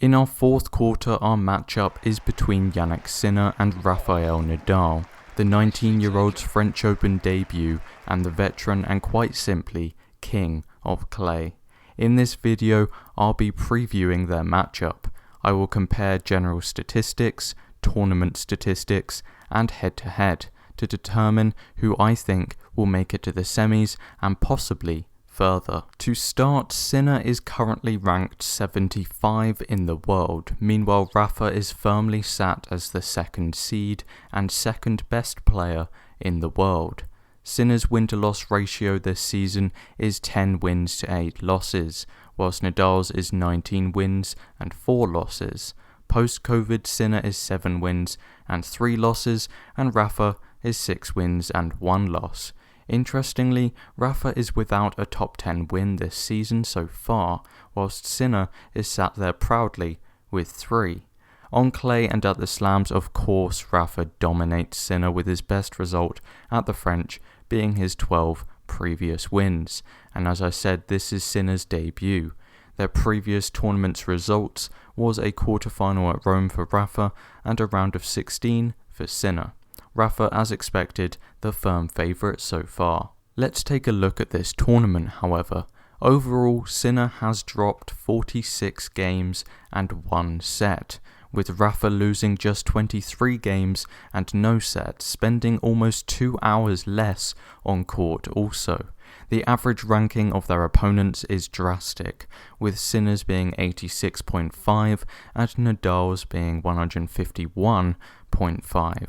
In our fourth quarter, our matchup is between Jannik Sinner and Rafael Nadal, the 19-year-old's French Open debut and the veteran and quite simply king of clay. In this video, I'll be previewing their matchup. I will compare general statistics, tournament statistics, and head-to-head to determine who I think will make it to the semis and possibly further. To start, Sinner is currently ranked 75 in the world. Meanwhile, Rafa is firmly sat as the second seed and second best player in the world. Sinner's win-to-loss ratio this season is 10 wins to 8 losses, whilst Nadal's is 19 wins and 4 losses. Post-COVID, Sinner is 7 wins and 3 losses, and Rafa is 6 wins and 1 loss. Interestingly, Rafa is without a top 10 win this season so far, whilst Sinner is sat there proudly with 3. On clay and at the slams, of course, Rafa dominates Sinner with his best result at the French being his 12 previous wins, and as I said, this is Sinner's debut. Their previous tournament's results was a quarter-final at Rome for Rafa and a round of 16 for Sinner. Rafa, as expected, the firm favourite so far. Let's take a look at this tournament, however. Overall, Sinner has dropped 46 games and 1 set, with Rafa losing just 23 games and no sets, spending almost 2 hours less on court also. The average ranking of their opponents is drastic, with Sinner's being 86.5 and Nadal's being 151.5.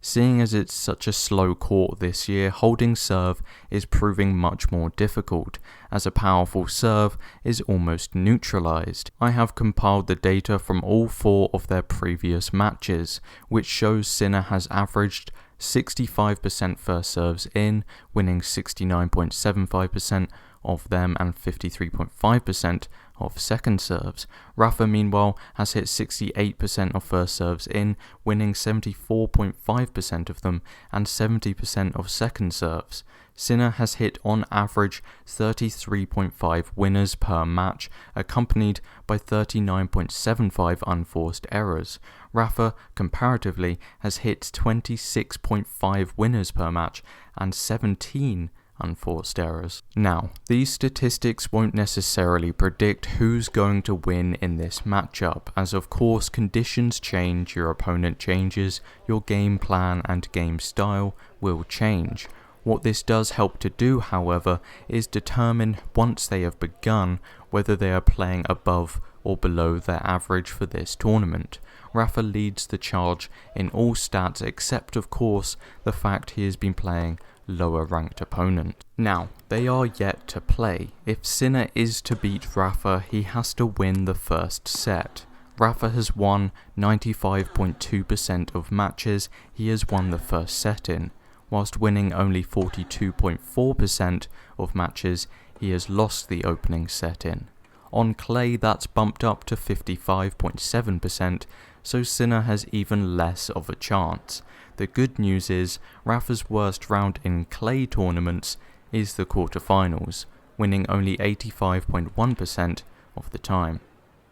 Seeing as it's such a slow court this year, holding serve is proving much more difficult, as a powerful serve is almost neutralized. I have compiled the data from all 4 of their previous matches, which shows Sinner has averaged 65% first serves in, winning 69.75% of them and 53.5% of second serves. Rafa, meanwhile, has hit 68% of first serves in, winning 74.5% of them and 70% of second serves. Sinner has hit on average 33.5 winners per match, accompanied by 39.75 unforced errors. Rafa, comparatively, has hit 26.5 winners per match and 17 unforced errors. Now, these statistics won't necessarily predict who's going to win in this matchup, as of course conditions change, your opponent changes, your game plan and game style will change. What this does help to do, however, is determine once they have begun whether they are playing above or below their average for this tournament. Rafa leads the charge in all stats except of course the fact he has been playing lower ranked opponent. Now, they are yet to play. If Sinner is to beat Rafa, he has to win the first set. Rafa has won 95.2% of matches he has won the first set in, whilst winning only 42.4% of matches he has lost the opening set in. On clay, that's bumped up to 55.7%, so Sinner has even less of a chance. The good news is, Rafa's worst round in clay tournaments is the quarterfinals, winning only 85.1% of the time.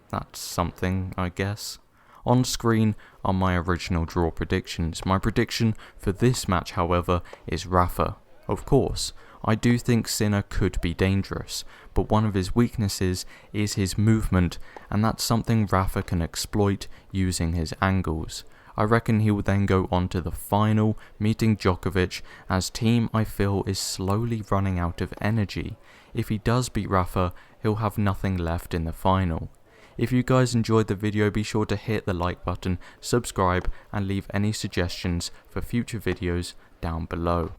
That's something, I guess. On screen are my original draw predictions. My prediction for this match, however, is Rafa. Of course, I do think Sinner could be dangerous, but one of his weaknesses is his movement, and that's something Rafa can exploit using his angles. I reckon he will then go on to the final, meeting Djokovic, as Thiem I feel is slowly running out of energy. If he does beat Rafa, he'll have nothing left in the final. If you guys enjoyed the video, be sure to hit the like button, subscribe, and leave any suggestions for future videos down below.